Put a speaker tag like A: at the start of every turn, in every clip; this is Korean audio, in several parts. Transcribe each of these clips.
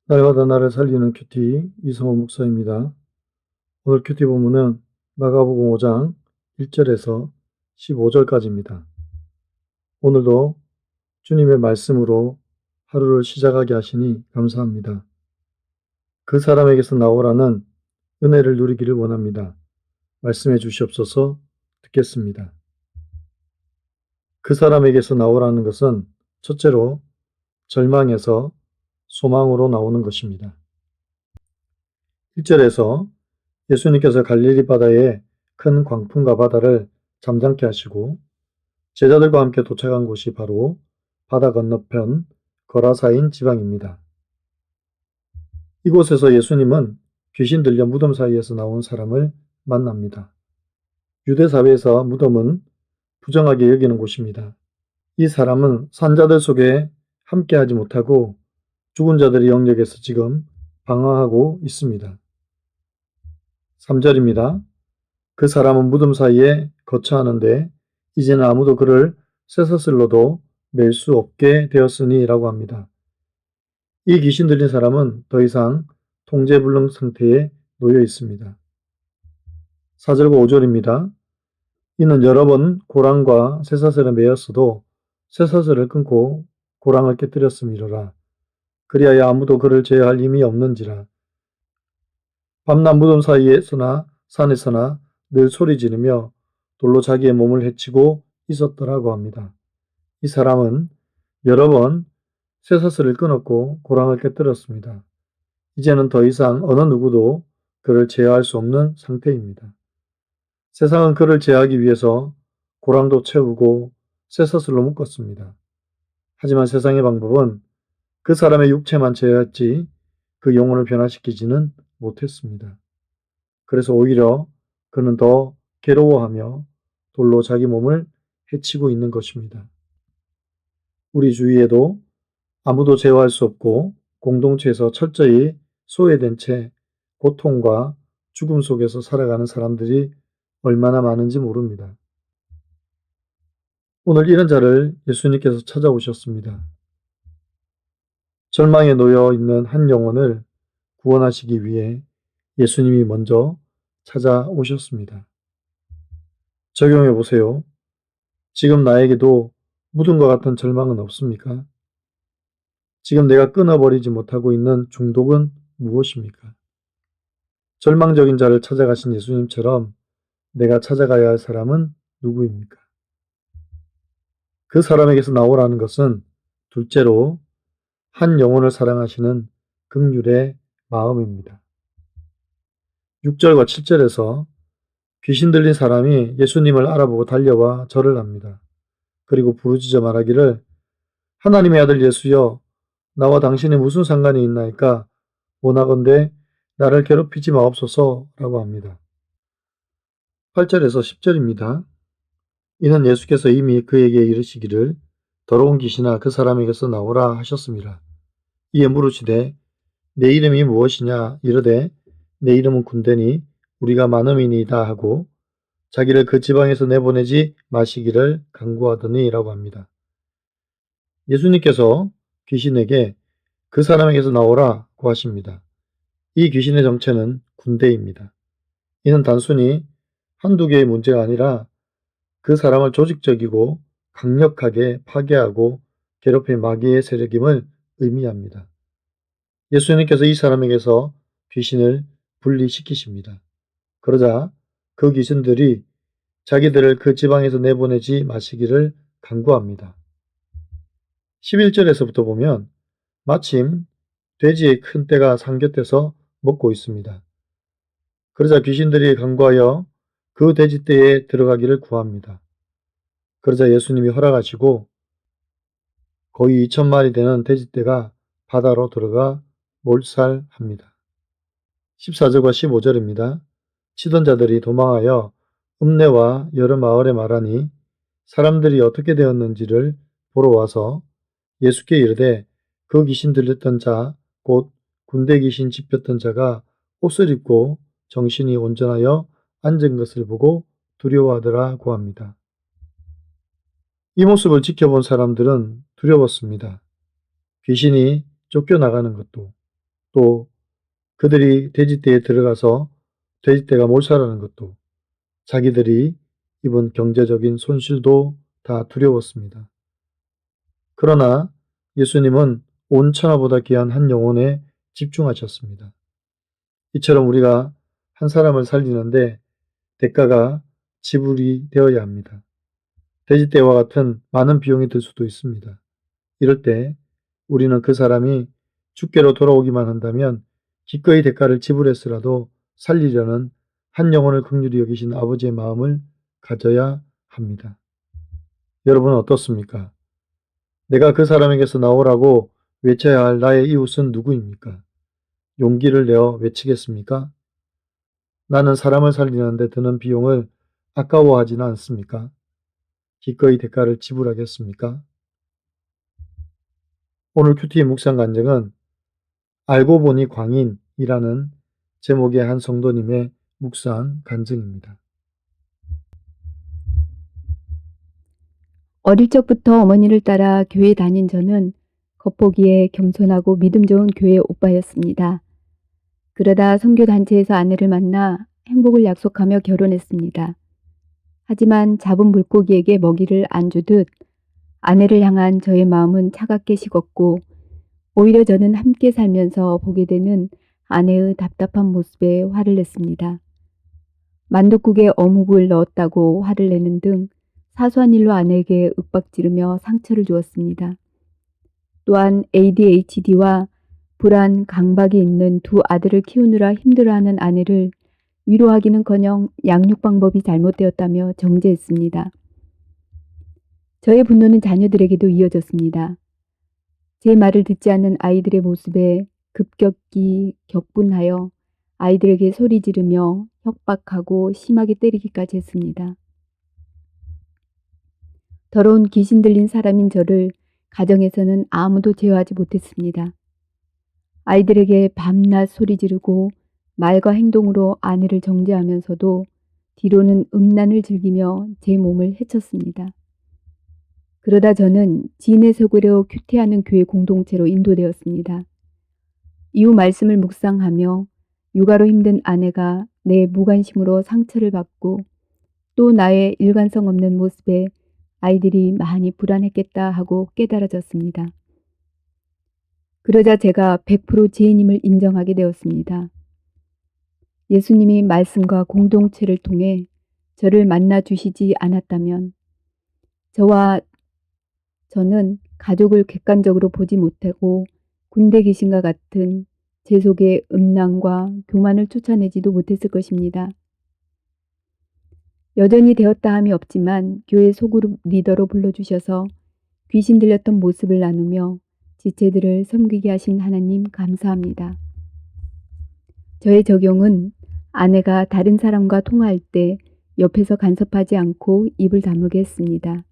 A: 날마다 나를 살리는 큐티 이성호 목사입니다. 오늘 큐티 본문은 마가복음 5장 1절에서 15절까지입니다. 오늘도 주님의 말씀으로 하루를 시작하게 하시니 감사합니다. 그 사람에게서 나오라는 은혜를 누리기를 원합니다. 말씀해 주시옵소서. 듣겠습니다. 그 사람에게서 나오라는 것은 첫째로 절망에서 소망으로 나오는 것입니다. 1절에서 예수님께서 갈릴리 바다에 큰 광풍과 바다를 잠잠케 하시고 제자들과 함께 도착한 곳이 바로 바다 건너편 거라사인 지방입니다. 이곳에서 예수님은 귀신 들려 무덤 사이에서 나온 사람을 만납니다. 유대 사회에서 무덤은 부정하게 여기는 곳입니다. 이 사람은 산자들 속에 함께하지 못하고 죽은 자들의 영역에서 지금 방황하고 있습니다. 3절입니다. 그 사람은 무덤 사이에 거처하는데 이제는 아무도 그를 쇠사슬로도 맬 수 없게 되었으니 라고 합니다. 이 귀신 들린 사람은 더 이상 통제불능 상태에 놓여 있습니다. 4절과 5절입니다. 이는 여러 번 고랑과 쇠사슬에 매였어도 쇠사슬을 끊고 고랑을 깨뜨렸음이로라. 그리하여 아무도 그를 제어할 힘이 없는지라. 밤낮 무덤 사이에서나 산에서나 늘 소리 지르며 돌로 자기의 몸을 해치고 있었더라고 합니다. 이 사람은 여러 번 쇠사슬을 끊었고 고랑을 깨뜨렸습니다. 이제는 더 이상 어느 누구도 그를 제어할 수 없는 상태입니다. 세상은 그를 제어하기 위해서 고랑도 채우고 쇠사슬로 묶었습니다. 하지만 세상의 방법은 그 사람의 육체만 제어했지 그 영혼을 변화시키지는 못했습니다. 그래서 오히려 그는 더 괴로워하며 돌로 자기 몸을 해치고 있는 것입니다. 우리 주위에도 아무도 제어할 수 없고 공동체에서 철저히 소외된 채 고통과 죽음 속에서 살아가는 사람들이 얼마나 많은지 모릅니다. 오늘 이런 자를 예수님께서 찾아오셨습니다. 절망에 놓여 있는 한 영혼을 구원하시기 위해 예수님이 먼저 찾아오셨습니다. 적용해 보세요. 지금 나에게도 무덤과 같은 절망은 없습니까? 지금 내가 끊어버리지 못하고 있는 중독은 무엇입니까? 절망적인 자를 찾아가신 예수님처럼 내가 찾아가야 할 사람은 누구입니까? 그 사람에게서 나오라는 것은 둘째로 한 영혼을 사랑하시는 긍휼의 마음입니다. 6절과 7절에서 귀신 들린 사람이 예수님을 알아보고 달려와 절을 합니다. 그리고 부르짖어 말하기를 하나님의 아들 예수여 나와 당신이 무슨 상관이 있나이까 원하건대 나를 괴롭히지 마옵소서 라고 합니다. 8절에서 10절입니다. 이는 예수께서 이미 그에게 이르시기를 더러운 귀신아 그 사람에게서 나오라 하셨습니다. 이에 물으시되 내 이름이 무엇이냐 이르되 내 이름은 군대니 우리가 많음이니이다 하고 자기를 그 지방에서 내보내지 마시기를 간구하더니 라고 합니다. 예수님께서 귀신에게 그 사람에게서 나오라고 하십니다. 이 귀신의 정체는 군대입니다. 이는 단순히 한두 개의 문제가 아니라 그 사람을 조직적이고 강력하게 파괴하고 괴롭힌 마귀의 세력임을 의미합니다. 예수님께서 이 사람에게서 귀신을 분리시키십니다. 그러자 그 귀신들이 자기들을 그 지방에서 내보내지 마시기를 간구합니다. 11절에서부터 보면 마침 돼지의 큰 떼가 삼겹돼서 먹고 있습니다. 그러자 귀신들이 간구하여 그 돼지 떼에 들어가기를 구합니다. 그러자 예수님이 허락하시고 거의 2,000마리 되는 돼지 떼가 바다로 들어가 몰살합니다. 14절과 15절입니다. 치던 자들이 도망하여 읍내와 여러 마을에 말하니 사람들이 어떻게 되었는지를 보러 와서 예수께 이르되 그 귀신 들렸던 자 곧 군대 귀신 집혔던 자가 옷을 입고 정신이 온전하여 앉은 것을 보고 두려워하더라고 합니다. 이 모습을 지켜본 사람들은 두려웠습니다. 귀신이 쫓겨나가는 것도 또 그들이 돼지떼에 들어가서 돼지떼가 몰살하는 것도, 자기들이 입은 경제적인 손실도 다 두려웠습니다. 그러나 예수님은 온 천하보다 귀한 한 영혼에 집중하셨습니다. 이처럼 우리가 한 사람을 살리는데 대가가 지불이 되어야 합니다. 돼지떼와 같은 많은 비용이 들 수도 있습니다. 이럴 때 우리는 그 사람이 주께로 돌아오기만 한다면 기꺼이 대가를 지불했으라도 살리려는 한 영혼을 긍휼히 여기신 아버지의 마음을 가져야 합니다. 여러분은 어떻습니까? 내가 그 사람에게서 나오라고 외쳐야 할 나의 이웃은 누구입니까? 용기를 내어 외치겠습니까? 나는 사람을 살리는데 드는 비용을 아까워하지는 않습니까? 기꺼이 대가를 지불하겠습니까? 오늘 큐티의 묵상 간증은 알고 보니 광인이라는 제목의 한 성도님의 묵상 간증입니다.
B: 어릴 적부터 어머니를 따라 교회 다닌 저는 겉보기에 겸손하고 믿음 좋은 교회 오빠였습니다. 그러다 선교단체에서 아내를 만나 행복을 약속하며 결혼했습니다. 하지만 잡은 물고기에게 먹이를 안 주듯 아내를 향한 저의 마음은 차갑게 식었고, 오히려 저는 함께 살면서 보게 되는 아내의 답답한 모습에 화를 냈습니다. 만둣국에 어묵을 넣었다고 화를 내는 등 사소한 일로 아내에게 윽박지르며 상처를 주었습니다. 또한 ADHD와 불안, 강박이 있는 두 아들을 키우느라 힘들어하는 아내를 위로하기는커녕 양육 방법이 잘못되었다며 정죄했습니다. 저의 분노는 자녀들에게도 이어졌습니다. 제 말을 듣지 않는 아이들의 모습에 급격히 격분하여 아이들에게 소리 지르며 협박하고 심하게 때리기까지 했습니다. 더러운 귀신 들린 사람인 저를 가정에서는 아무도 제어하지 못했습니다. 아이들에게 밤낮 소리 지르고 말과 행동으로 아내를 정죄하면서도 뒤로는 음란을 즐기며 제 몸을 해쳤습니다. 그러다 저는 진에 속으려 큐티하는 교회 공동체로 인도되었습니다. 이후 말씀을 묵상하며 육아로 힘든 아내가 내 무관심으로 상처를 받고 또 나의 일관성 없는 모습에 아이들이 많이 불안했겠다 하고 깨달아졌습니다. 그러자 제가 100% 죄인임을 인정하게 되었습니다. 예수님이 말씀과 공동체를 통해 저를 만나 주시지 않았다면 저는 가족을 객관적으로 보지 못하고 군대 귀신과 같은 제 속의 음란과 교만을 쫓아내지도 못했을 것입니다. 여전히 되었다 함이 없지만 교회 소그룹 리더로 불러주셔서 귀신 들렸던 모습을 나누며 지체들을 섬기게 하신 하나님 감사합니다. 저의 적용은 아내가 다른 사람과 통화할 때 옆에서 간섭하지 않고 입을 다물게 했습니다.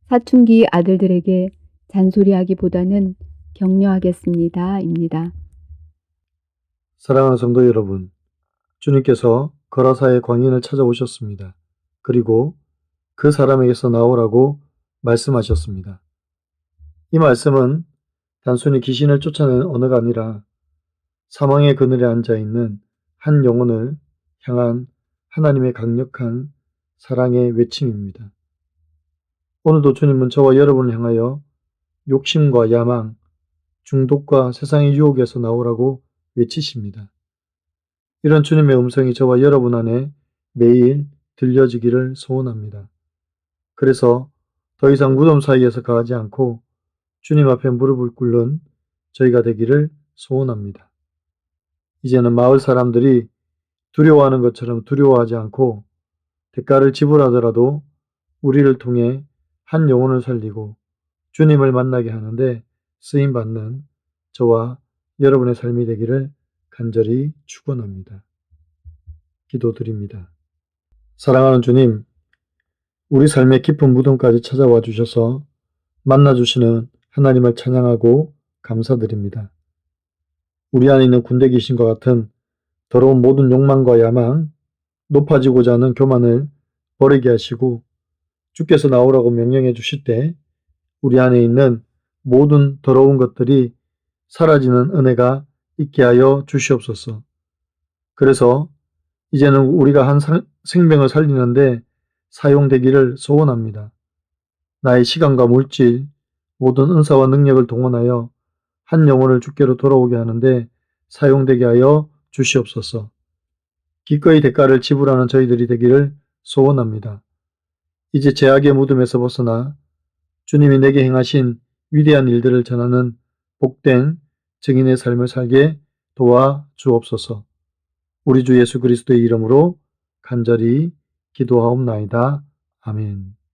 B: 사춘기 아들들에게 잔소리하기보다는 격려하겠습니다. 입니다.
A: 사랑하는 성도 여러분, 주님께서 거라사의 광인을 찾아오셨습니다. 그리고 그 사람에게서 나오라고 말씀하셨습니다. 이 말씀은 단순히 귀신을 쫓아내는 언어가 아니라 사망의 그늘에 앉아있는 한 영혼을 향한 하나님의 강력한 사랑의 외침입니다. 오늘도 주님은 저와 여러분을 향하여 욕심과 야망, 중독과 세상의 유혹에서 나오라고 외치십니다. 이런 주님의 음성이 저와 여러분 안에 매일 들려지기를 소원합니다. 그래서 더 이상 무덤 사이에서 가지 않고 주님 앞에 무릎을 꿇는 저희가 되기를 소원합니다. 이제는 마을 사람들이 두려워하는 것처럼 두려워하지 않고 대가를 지불하더라도 우리를 통해 한 영혼을 살리고 주님을 만나게 하는데 쓰임받는 저와 여러분의 삶이 되기를 간절히 축원합니다. 기도드립니다. 사랑하는 주님, 우리 삶의 깊은 무덤까지 찾아와 주셔서 만나주시는 하나님을 찬양하고 감사드립니다. 우리 안에 있는 군대 귀신과 같은 더러운 모든 욕망과 야망, 높아지고자 하는 교만을 버리게 하시고 주께서 나오라고 명령해 주실 때 우리 안에 있는 모든 더러운 것들이 사라지는 은혜가 있게 하여 주시옵소서. 그래서 이제는 우리가 한 생명을 살리는데 사용되기를 소원합니다. 나의 시간과 물질, 모든 은사와 능력을 동원하여 한 영혼을 주께로 돌아오게 하는데 사용되게 하여 주시옵소서. 기꺼이 대가를 지불하는 저희들이 되기를 소원합니다. 이제 죄악의 무덤에서 벗어나 주님이 내게 행하신 위대한 일들을 전하는 복된 증인의 삶을 살게 도와 주옵소서. 우리 주 예수 그리스도의 이름으로 간절히 기도하옵나이다. 아멘.